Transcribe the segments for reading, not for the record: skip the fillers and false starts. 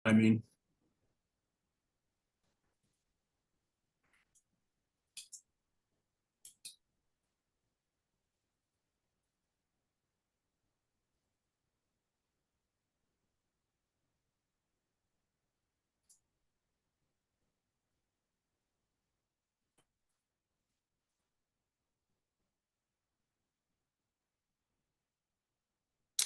I mean,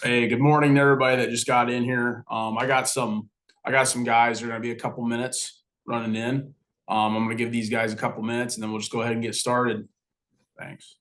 hey, good morning to everybody that just got in here. I got some guys. They're going to be a couple minutes running in. I'm going to give these guys a couple minutes, and then we'll just go ahead and get started. Thanks.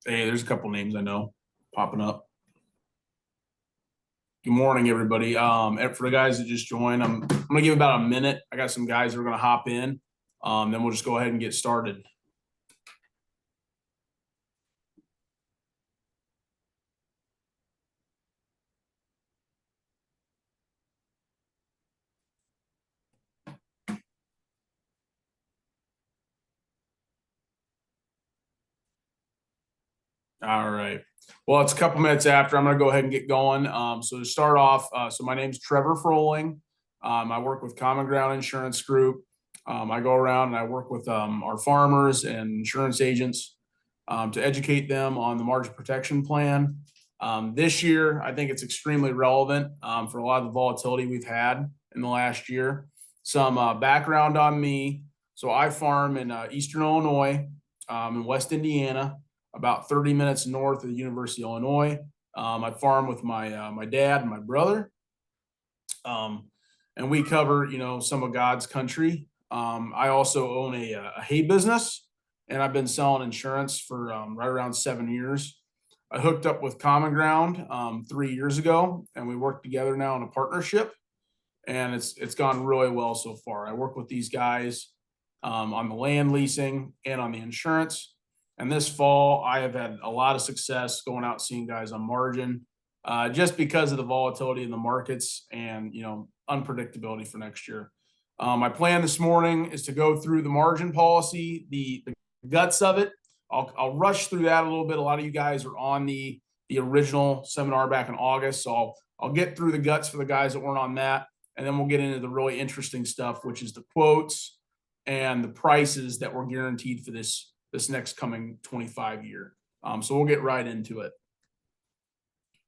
Hey, there's a couple names I know popping up. Good morning, everybody. For the guys that just joined, I'm gonna give about a minute. I got some guys that are gonna hop in. Then we'll just go ahead and get started. All right. Well, it's a couple minutes after. I'm going to go ahead and get going. So to start off, so my name's Trevor Froling. I work with CommonGround Insurance Group. I go around and I work with our farmers and insurance agents to educate them on the margin protection plan. This year, I think it's extremely relevant for a lot of the volatility we've had in the last year. Some background on me. So I farm in Eastern Illinois, in West Indiana, about 30 minutes north of the University of Illinois. I farm with my dad and my brother. And we cover, some of God's country. I also own a hay business, and I've been selling insurance for right around 7 years. I hooked up with CommonGround 3 years ago, and we work together now in a partnership, and it's gone really well so far. I work with these guys on the land leasing and on the insurance. And this fall, I have had a lot of success going out seeing guys on margin, just because of the volatility in the markets and unpredictability for next year. My plan this morning is to go through the margin policy, the guts of it. I'll rush through that a little bit. A lot of you guys are on the original seminar back in August, so I'll get through the guts for the guys that weren't on that, and then we'll get into the really interesting stuff, which is the quotes and the prices that were guaranteed for this next coming 25 year. So we'll get right into it.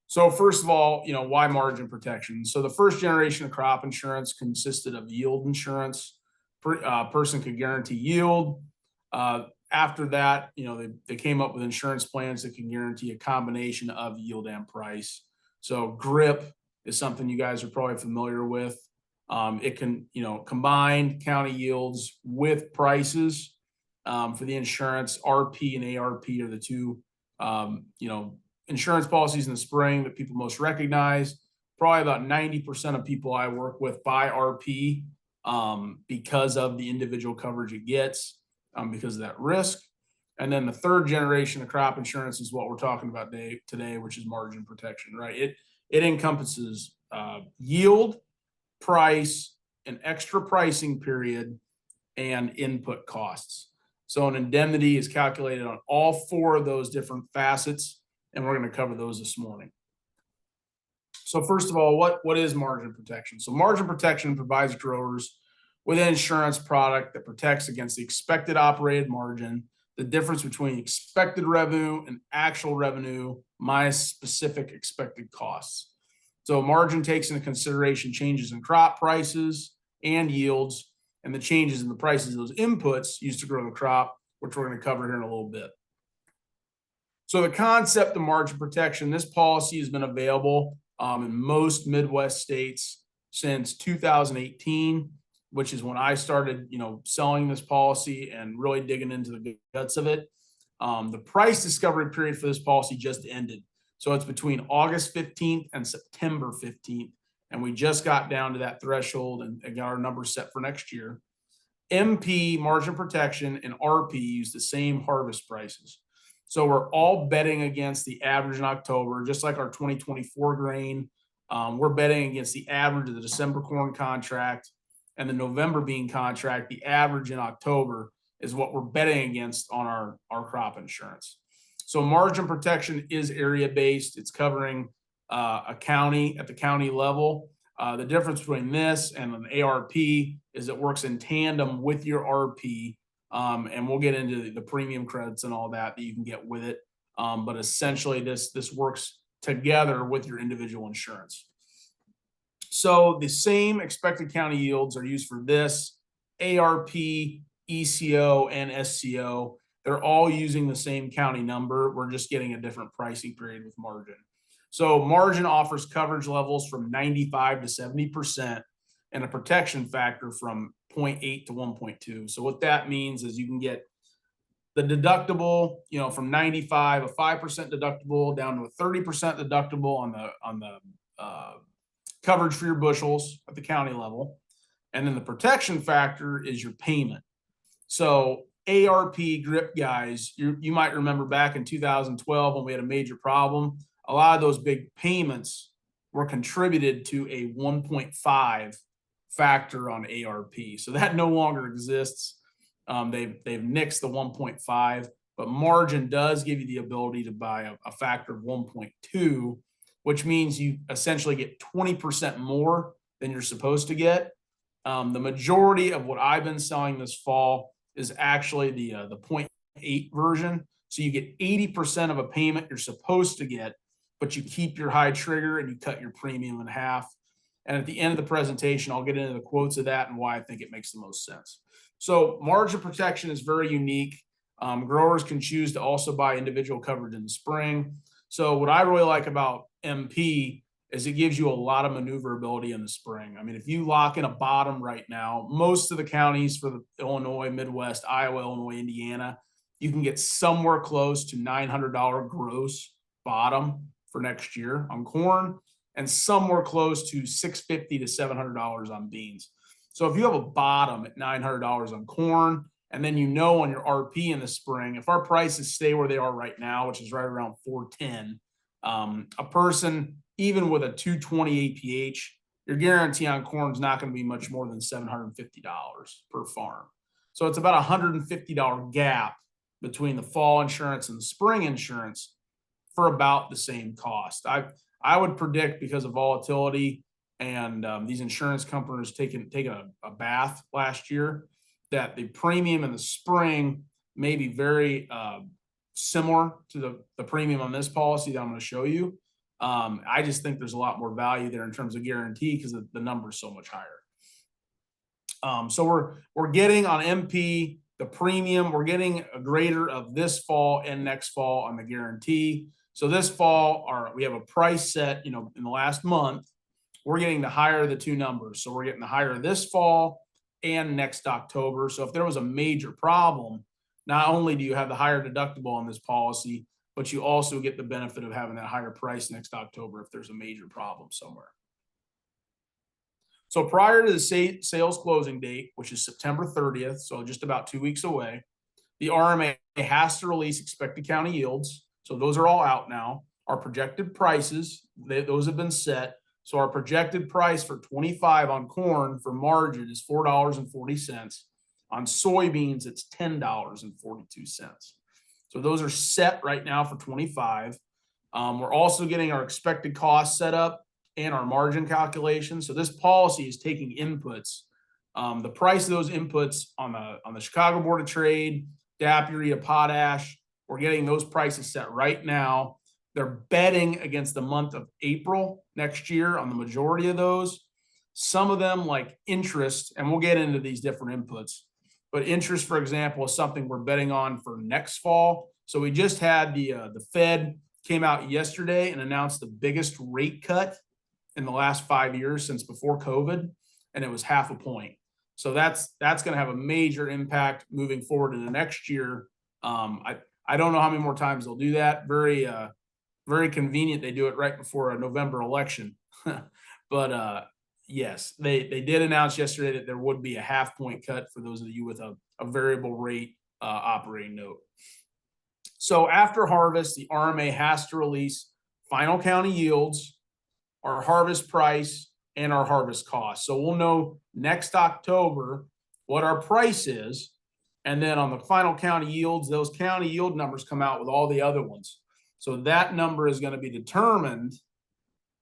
So first of all, why margin protection? So the first generation of crop insurance consisted of yield insurance. Person could guarantee yield. After that, they came up with insurance plans that can guarantee a combination of yield and price. So GRIP is something you guys are probably familiar with. It can, combine county yields with prices. For the insurance, RP and ARP are the two, insurance policies in the spring that people most recognize. Probably about 90% of people I work with buy RP because of the individual coverage it gets, because of that risk. And then the third generation of crop insurance is what we're talking about today, which is margin protection, right? It encompasses yield, price, an extra pricing period, and input costs. So an indemnity is calculated on all four of those different facets, and we're going to cover those this morning. So first of all, what is margin protection? So margin protection provides growers with an insurance product that protects against the expected operated margin, the difference between expected revenue and actual revenue minus specific expected costs. So margin takes into consideration changes in crop prices and yields, and the changes in the prices of those inputs used to grow the crop, which we're going to cover here in a little bit. So the concept of margin protection, this policy has been available in most Midwest states since 2018. which is when I started, selling this policy and really digging into the guts of it. The price discovery period for this policy just ended. So it's between August 15th and September 15th. And we just got down to that threshold and got our numbers set for next year. MP, margin protection, and RP use the same harvest prices. So we're all betting against the average in October, just like our 2024 grain. We're betting against the average of the December corn contract and the November bean contract. The average in October is what we're betting against on our crop insurance. So margin protection is area based. It's covering a county at the county level. The difference between this and an ARP is it works in tandem with your RP. And we'll get into the premium credits and all that you can get with it. But essentially this works together with your individual insurance. So the same expected county yields are used for this, ARP, ECO, and SCO. They're all using the same county number. We're just getting a different pricing period with margin. So margin offers coverage levels from 95 to 70% and a protection factor from 0.8 to 1.2. So what that means is you can get the deductible, from 95, a 5% deductible down to a 30% deductible on the coverage for your bushels at the county level. And then the protection factor is your payment. So ARP grip guys, you might remember back in 2012 when we had a major problem, a lot of those big payments were contributed to a 1.5 factor on ARP. So that no longer exists. They've nixed the 1.5, but margin does give you the ability to buy a factor of 1.2, which means you essentially get 20% more than you're supposed to get. The majority of what I've been selling this fall is actually the 0.8 version. So you get 80% of a payment you're supposed to get, but you keep your high trigger and you cut your premium in half. And at the end of the presentation, I'll get into the quotes of that and why I think it makes the most sense. So margin protection is very unique. Growers can choose to also buy individual coverage in the spring. So what I really like about MP is it gives you a lot of maneuverability in the spring. I mean, if you lock in a bottom right now, most of the counties for the Illinois, Midwest, Iowa, Illinois, Indiana, you can get somewhere close to $900 gross bottom for next year on corn and somewhere close to $650 to $700 on beans. So if you have a bottom at $900 on corn, and then on your RP in the spring, if our prices stay where they are right now, which is right around 410, a person, even with a 220 APH, your guarantee on corn is not going to be much more than $750 per farm. So it's about a $150 gap between the fall insurance and the spring insurance for about the same cost. I would predict, because of volatility and these insurance companies taking a bath last year, that the premium in the spring may be very similar to the premium on this policy that I'm going to show you. I just think there's a lot more value there in terms of guarantee because the number is so much higher. So we're getting on MP the premium. We're getting a greater of this fall and next fall on the guarantee. So this fall, we have a price set, in the last month. We're getting the higher of the two numbers. So we're getting the higher this fall and next October. So if there was a major problem, not only do you have the higher deductible on this policy, but you also get the benefit of having that higher price next October if there's a major problem somewhere. So prior to the sales closing date, which is September 30th, so just about 2 weeks away, the RMA has to release expected county yields. So those are all out now. Our projected prices, those have been set. So our projected price for 25 on corn for margin is $4.40. On soybeans, it's $10.42. So those are set right now for 25. We're also getting our expected cost set up and our margin calculation. So this policy is taking inputs. The price of those inputs on the Chicago Board of Trade, DAP, urea, potash, we're getting those prices set right now. They're betting against the month of April next year on the majority of those. Some of them, like interest, and we'll get into these different inputs, but interest, for example, is something we're betting on for next fall. So we just had the Fed came out yesterday and announced the biggest rate cut in the last 5 years since before COVID, and it was 0.5 point. So that's going to have a major impact moving forward in the next year. I don't know how many more times they'll do that. Very convenient. They do it right before a November election. But yes, they did announce yesterday that there would be a 0.5 point cut for those of you with a variable rate operating note. So after harvest, the RMA has to release final county yields, our harvest price, and our harvest cost. So we'll know next October what our price is. And then on the final county yields, those county yield numbers come out with all the other ones. So that number is going to be determined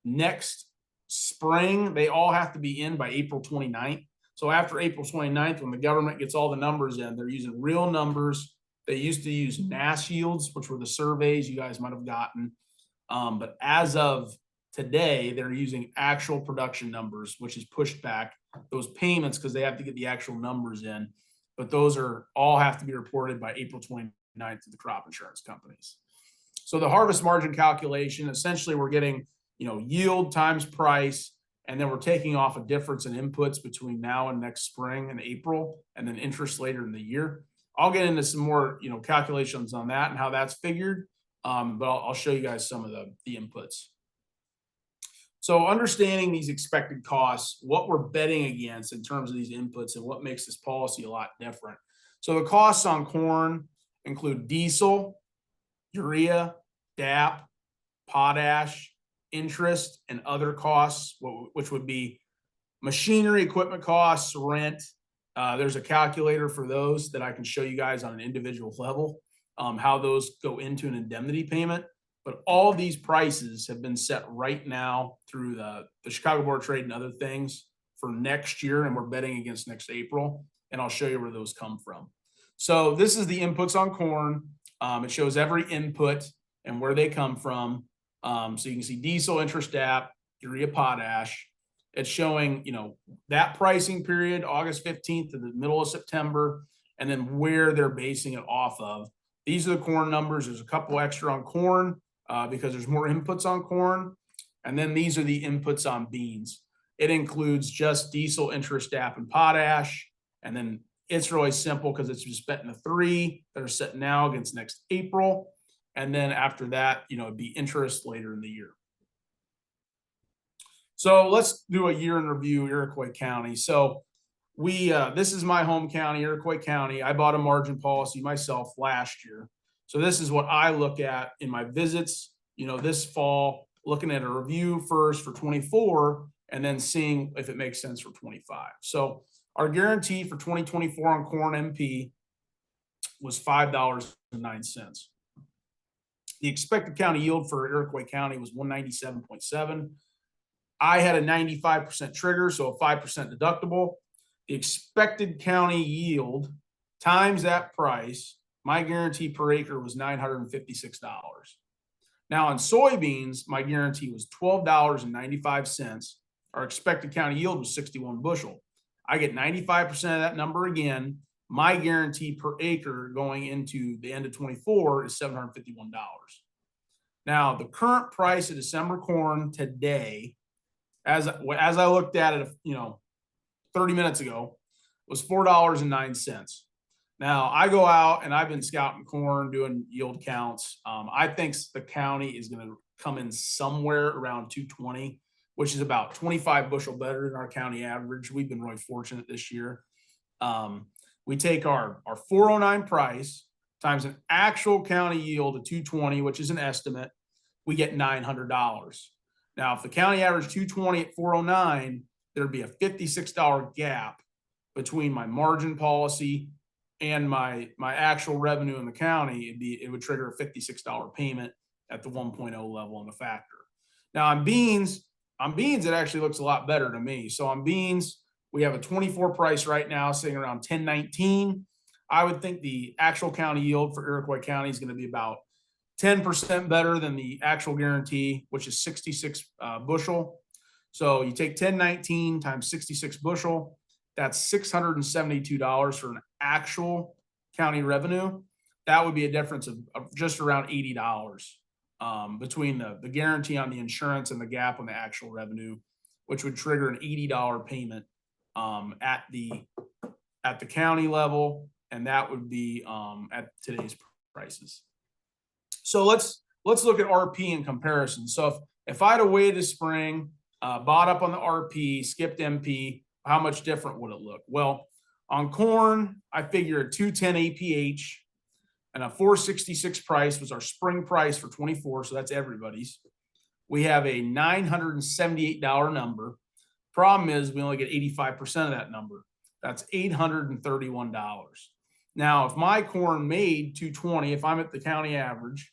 next spring. They all have to be in by April 29th. So after April 29th, when the government gets all the numbers in, they're using real numbers. They used to use NAS yields, which were the surveys you guys might have gotten. But as of today, they're using actual production numbers, which is pushed back those payments because they have to get the actual numbers in. But those are all have to be reported by April 29th to the crop insurance companies. So the harvest margin calculation, essentially we're getting, yield times price, and then we're taking off a difference in inputs between now and next spring and April, and then interest later in the year. I'll get into some more, calculations on that and how that's figured. But I'll show you guys some of the inputs. So understanding these expected costs, what we're betting against in terms of these inputs and what makes this policy a lot different. So the costs on corn include diesel, urea, DAP, potash, interest, and other costs, which would be machinery, equipment costs, rent. There's a calculator for those that I can show you guys on an individual level, how those go into an indemnity payment. But all these prices have been set right now through the Chicago Board of Trade and other things for next year, and we're betting against next April, and I'll show you where those come from. So this is the inputs on corn. It shows every input and where they come from. So you can see diesel, interest, DAP, urea, potash. It's showing, that pricing period, August 15th to the middle of September, and then where they're basing it off of. These are the corn numbers. There's a couple extra on corn because there's more inputs on corn. And then these are the inputs on beans. It includes just diesel, interest, DAP, and potash. And then it's really simple because it's just betting the 3 that are set now against next April. And then after that, it'd be interest later in the year. So let's do a year in review, Iroquois County. So this is my home county, Iroquois County. I bought a margin policy myself last year. So this is what I look at in my visits, this fall, looking at a review first for 24 and then seeing if it makes sense for 25. So our guarantee for 2024 on corn MP was $5.09. The expected county yield for Iroquois County was 197.7. I had a 95% trigger, so a 5% deductible. The expected county yield times that price, my guarantee per acre was $956. Now on soybeans, my guarantee was $12.95. Our expected county yield was 61 bushel. I get 95% of that number again. My guarantee per acre going into the end of 24 is $751. Now the current price of December corn today, as I looked at it, 30 minutes ago, was $4.09. Now I go out and I've been scouting corn, doing yield counts. I think the county is going to come in somewhere around 220, which is about 25 bushel better than our county average. We've been really fortunate this year. We take our 409 price times an actual county yield of 220, which is an estimate, we get $900. Now, if the county average 220 at 409, there'd be a $56 gap between my margin policy and my actual revenue in the county. It would trigger a $56 payment at the 1.0 level on the factor. Now on beans, it actually looks a lot better to me. So on beans, we have a 24 price right now sitting around 1019. I would think the actual county yield for Iroquois County is going to be about 10% better than the actual guarantee, which is 66 bushel. So you take 1019 times 66 bushel, that's $672 for an actual county revenue. That would be a difference of just around $80 between the guarantee on the insurance and the gap on the actual revenue, which would trigger an $80 payment at the county level, and that would be at today's prices. So let's look at RP in comparison. So if I'd have waited spring, bought up on the RP, skipped MP, how much different would it look? Well, on corn, I figure a 210 APH and a 466 price was our spring price for 24. So that's everybody's. We have a $978 number. Problem is we only get 85% of that number. That's $831. Now, if my corn made 220, if I'm at the county average,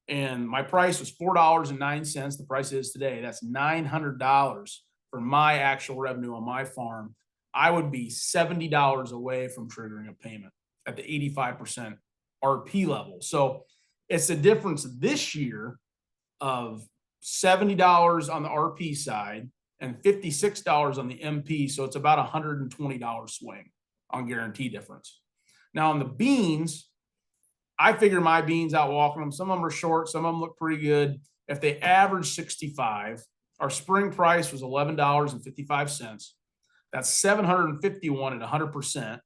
and my price was $4.09, the price is today, that's $900 for my actual revenue on my farm. I would be $70 away from triggering a payment at the 85% RP level. So it's a difference this year of $70 on the RP side and $56 on the MP. So it's about a $120 swing on guarantee difference. Now on the beans, I figure my beans out walking them. Some of them are short. Some of them look pretty good. If they average 65, our spring price was $11.55. That's 751 at 100%.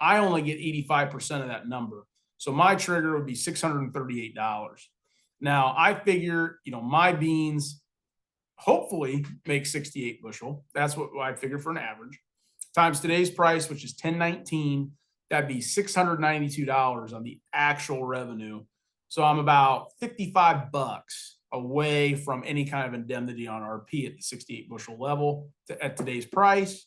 I only get 85% of that number. So my trigger would be $638. Now I figure, my beans hopefully make 68 bushel. That's what I figure for an average. Times today's price, which is 1019, that'd be $692 on the actual revenue. So I'm about 55 bucks away from any kind of indemnity on RP at the 68 bushel level at today's price.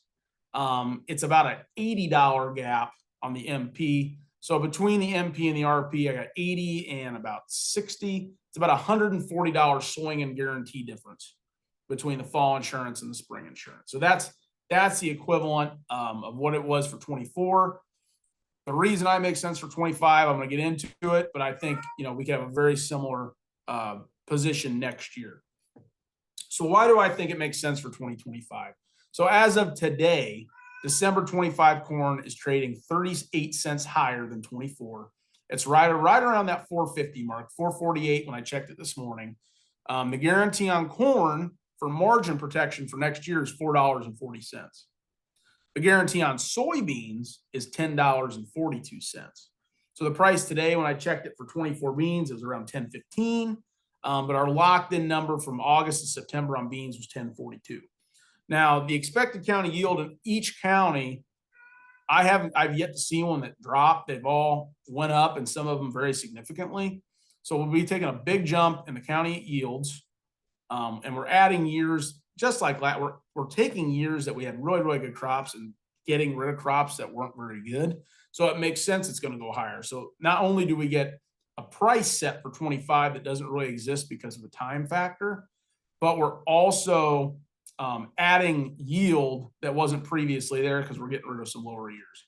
It's about an $80 gap on the MP. So between the MP and the RP, I got 80 and about 60. It's about $140 swing in guarantee difference between the fall insurance and the spring insurance. So that's the equivalent of what it was for 24. The reason I make sense for 25, I'm going to get into it, but I think, we can have a very similar position next year. So why do I think it makes sense for 2025? So as of today, December 25 corn is trading 38 cents higher than 24. It's right around that 450 mark, 448 when I checked it this morning. The guarantee on corn for margin protection for next year is $4.40. The guarantee on soybeans is $10.42. So the price today, when I checked it for 24 beans, it was around 10.15. But our locked in number from August to September on beans was 10.42. Now, the expected county yield in each county, I've yet to see one that dropped. They've all went up, and some of them very significantly. So we'll be taking a big jump in the county yields, and we're adding years just like that. We're taking years that we had really, really good crops and getting rid of crops that weren't very good. So it makes sense it's going to go higher. So not only do we get a price set for 25 that doesn't really exist because of the time factor, but we're also adding yield that wasn't previously there because we're getting rid of some lower years.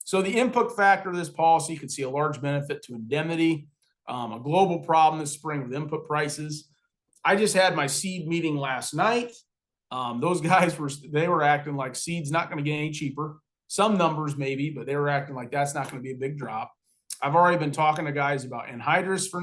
So the input factor of this policy could see a large benefit to indemnity, a global problem this spring with input prices. I just had my seed meeting last night. Those guys were acting like seed's not going to get any cheaper. Some numbers maybe, but they were acting like that's not going to be a big drop. I've already been talking to guys about anhydrous for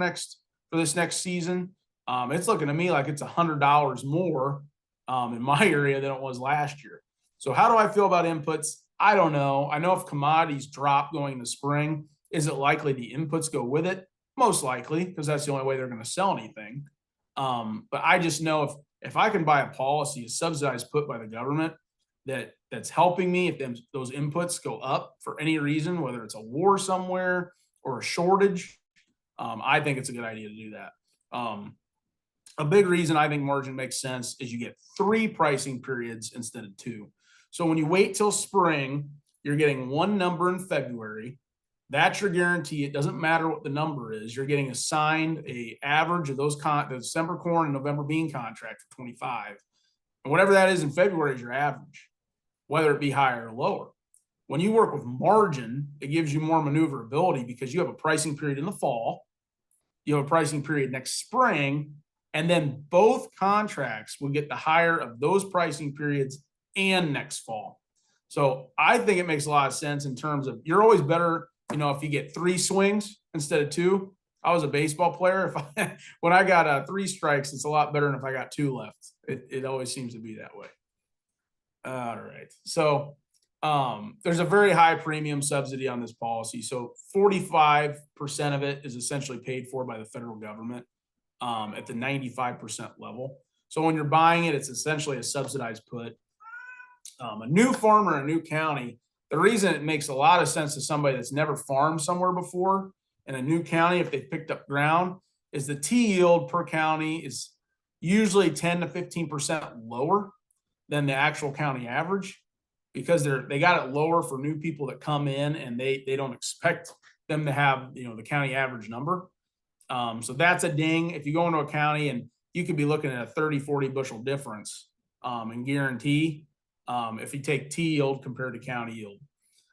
this next season. It's looking to me like it's $100 more in my area than it was last year. So how do I feel about inputs? I don't know. I know if commodities drop going into spring, is it likely the inputs go with it? Most likely, because that's the only way they're going to sell anything. But I just know if I can buy a policy, a subsidized put by the government that's helping me, if those inputs go up for any reason, whether it's a war somewhere or a shortage, I think it's a good idea to do that. A big reason I think margin makes sense is you get 3 pricing periods instead of 2. So when you wait till spring, you're getting one number in February. That's your guarantee. It doesn't matter what the number is. You're getting assigned a average of the December corn and November bean contract for 25. And whatever that is in February is your average, whether it be higher or lower. When you work with margin, it gives you more maneuverability because you have a pricing period in the fall, you have a pricing period next spring, and then both contracts will get the higher of those pricing periods and next fall. So I think it makes a lot of sense in terms of you're always better, if you get 3 swings instead of 2. I was a baseball player. When I got 3 strikes, it's a lot better than if I got 2 left. It always seems to be that way. All right. So there's a very high premium subsidy on this policy. So 45% of it is essentially paid for by the federal government at the 95% level. So when you're buying it, it's essentially a subsidized put. A new farmer in a new county, the reason it makes a lot of sense to somebody that's never farmed somewhere before in a new county, if they picked up ground, is the T yield per county is usually 10 to 15% lower than the actual county average, because they got it lower for new people that come in and they don't expect them to have, you know, the county average number. So that's a ding. If you go into a county and you could be looking at a 30, 40 bushel difference in guarantee if you take T yield compared to county yield.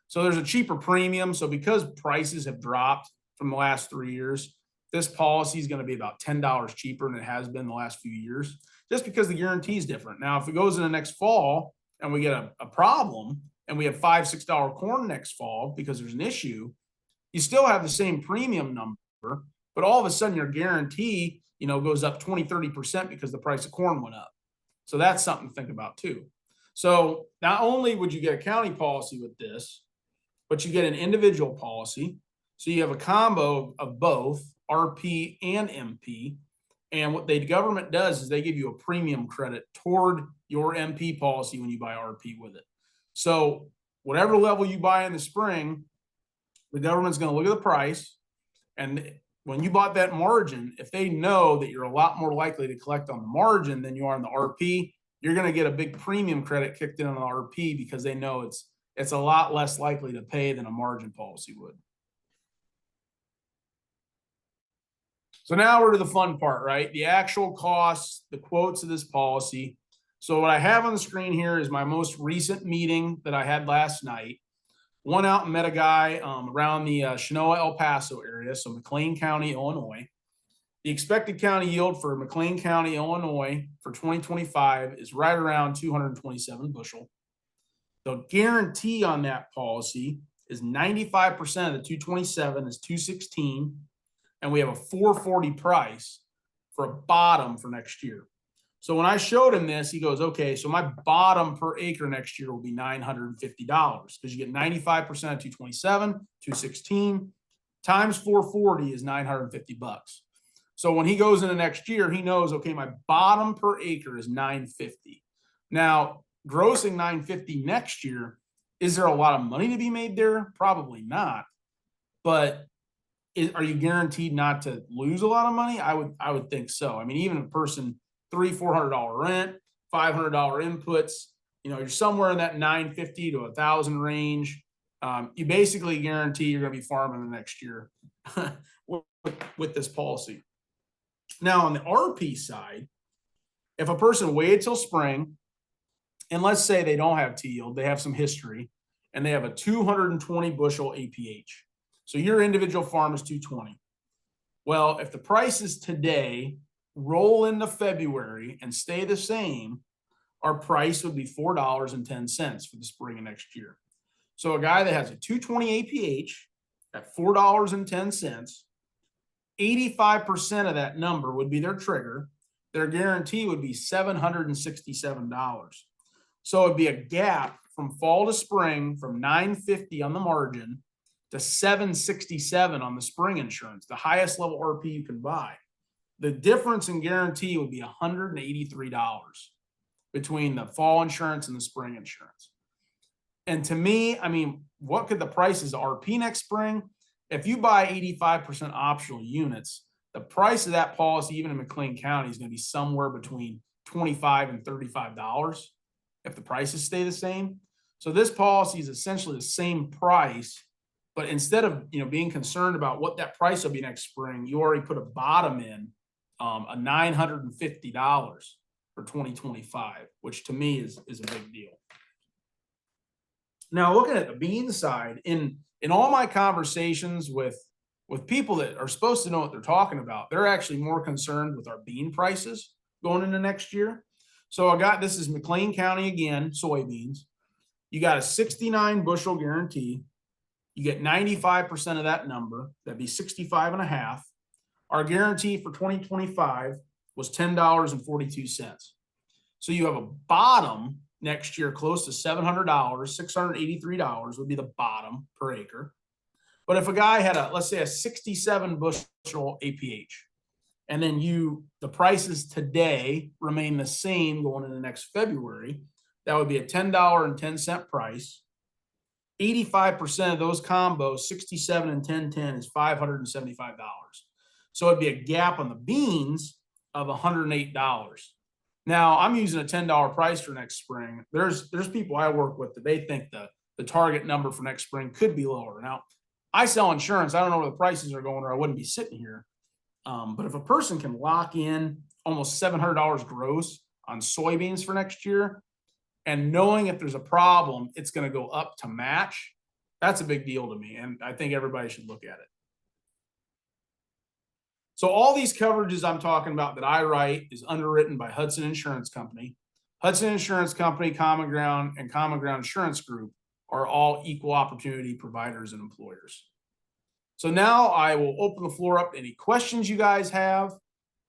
So there's a cheaper premium. So because prices have dropped from the last 3 years, this policy is going to be about $10 cheaper than it has been the last few years, just because the guarantee is different. Now, if it goes in the next fall and we get a problem and we have $5, $6 corn next fall because there's an issue, you still have the same premium number, but all of a sudden your guarantee, you know, goes up 20, 30% because the price of corn went up. So that's something to think about too. So not only would you get a county policy with this, but you get an individual policy. So you have a combo of both RP and MP. And what the government does is they give you a premium credit toward your MP policy when you buy RP with it. So whatever level you buy in the spring, the government's going to look at the price. And when you bought that margin, if they know that you're a lot more likely to collect on the margin than you are on the RP, you're going to get a big premium credit kicked in on the RP because they know it's a lot less likely to pay than a margin policy would. So now we're to the fun part, right? The actual costs, the quotes of this policy. So what I have on the screen here is my most recent meeting that I had last night. Went out and met a guy around the Chenoa, El Paso area, so McLean County, Illinois. The expected county yield for McLean County, Illinois for 2025 is right around 227 bushel. The guarantee on that policy is 95% of the 227 is 216, and we have a 440 price for a bottom for next year. So when I showed him this, he goes, okay, so my bottom per acre next year will be $950 because you get 95% of 227, 216 times 440 is 950 bucks. So when he goes into next year, he knows, okay, my bottom per acre is 950. Now, grossing 950 next year, is there a lot of money to be made there? Probably not. But are you guaranteed not to lose a lot of money? I would think so. I mean, even a person $300-400 rent, $500 inputs, you know, you're somewhere in that 950 to 1,000 range. You basically guarantee you're going to be farming the next year with this policy. Now, on the RP side, if a person waited till spring, and let's say they don't have T yield, they have some history, and they have a 220 bushel APH. So your individual farm is 220. Well, if the prices today roll into February and stay the same, our price would be $4.10 for the spring of next year. So a guy that has a 220 APH at $4.10, 85% of that number would be their trigger. Their guarantee would be $767. So it'd be a gap from fall to spring from $950 on the margin to $767 on the spring insurance, the highest level RP you can buy. The difference in guarantee would be $183 between the fall insurance and the spring insurance. And to me, I mean, what could the prices of RP next spring? If you buy 85% optional units, the price of that policy, even in McLean County, is going to be somewhere between $25 and $35 if the prices stay the same. So this policy is essentially the same price, but instead of, you know, being concerned about what that price will be next spring, you already put a bottom in a $950 for 2025, which to me is a big deal. Now, looking at the bean side, in all my conversations with people that are supposed to know what they're talking about, they're actually more concerned with our bean prices going into next year. So this is McLean County again, soybeans. You got a 69 bushel guarantee. You get 95% of that number. That'd be 65 and a half. Our guarantee for 2025 was $10.42. So you have a bottom next year close to $700, $683 would be the bottom per acre. But if a guy had let's say a 67 bushel APH, and then the prices today remain the same going into next February, that would be a $10.10 price. 85% of those combos, 67 and 1010, is $575. So it'd be a gap on the beans of $108. Now I'm using a $10 price for next spring. There's people I work with that they think the target number for next spring could be lower. Now I sell insurance. I don't know where the prices are going, or I wouldn't be sitting here. But if a person can lock in almost $700 gross on soybeans for next year, and knowing if there's a problem, it's going to go up to match, that's a big deal to me. And I think everybody should look at it. So all these coverages I'm talking about that I write is underwritten by Hudson Insurance Company. Hudson Insurance Company, CommonGround, and CommonGround Insurance Group are all equal opportunity providers and employers. So now I will open the floor up to any questions you guys have.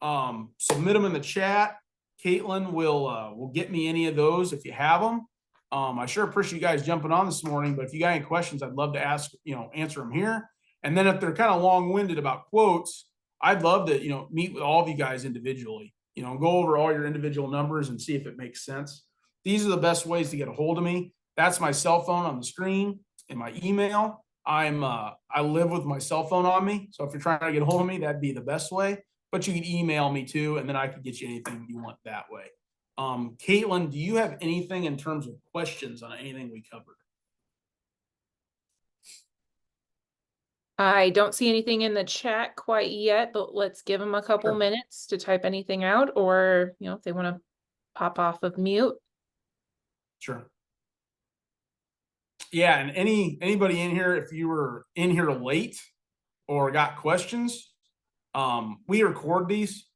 Submit them in the chat. Caitlin will get me any of those if you have them. I sure appreciate you guys jumping on this morning, but if you got any questions, I'd love to answer them here. And then if they're kind of long-winded about quotes, I'd love to, meet with all of you guys individually, go over all your individual numbers and see if it makes sense. These are the best ways to get a hold of me. That's my cell phone on the screen and my email. I live with my cell phone on me. So if you're trying to get a hold of me, that'd be the best way. But you can email me too, and then I can get you anything you want that way. Caitlin, do you have anything in terms of questions on anything we covered? I don't see anything in the chat quite yet, but let's give them a couple minutes to type anything out, or, if they want to pop off of mute. Sure. Yeah, and anybody in here, if you were in here late or got questions, we record these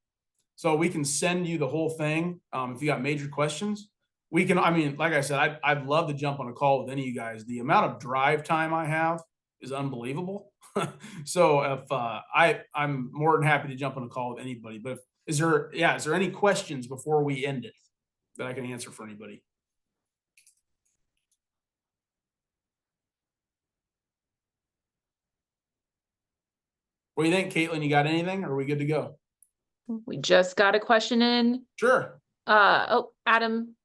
so we can send you the whole thing. If you got major questions, we can, like I said, I'd love to jump on a call with any of you guys. The amount of drive time I have is unbelievable. So if I'm more than happy to jump on a call with anybody, but is there any questions before we end it that I can answer for anybody? What do you think, Caitlin? You got anything, or are we good to go? We just got a question in. Sure. Adam,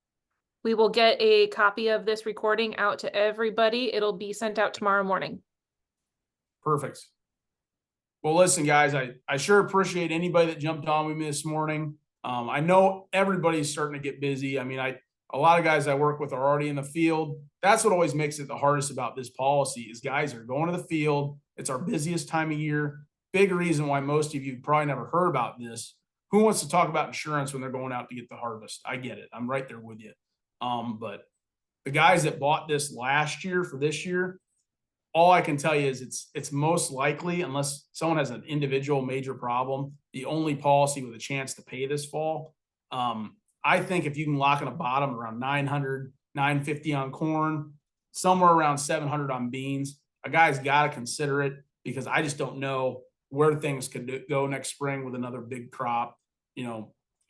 we will get a copy of this recording out to everybody. It'll be sent out tomorrow morning. Perfect. Well, listen, guys, I sure appreciate anybody that jumped on with me this morning. I know everybody's starting to get busy. A lot of guys I work with are already in the field. That's what always makes it the hardest about this policy is guys are going to the field. It's our busiest time of year. Big reason why most of you probably never heard about this. Who wants to talk about insurance when they're going out to get the harvest? I get it. I'm right there with you. But the guys that bought this last year for this year, all I can tell you is it's most likely, unless someone has an individual major problem, the only policy with a chance to pay this fall. I think if you can lock in a bottom around 900, 950 on corn, somewhere around 700 on beans, a guy's got to consider it, because I just don't know where things could go next spring with another big crop.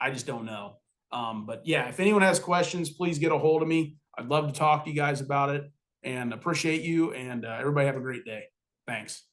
I just don't know. But yeah, if anyone has questions, please get a hold of me. I'd love to talk to you guys about it, and appreciate you, and everybody have a great day. Thanks.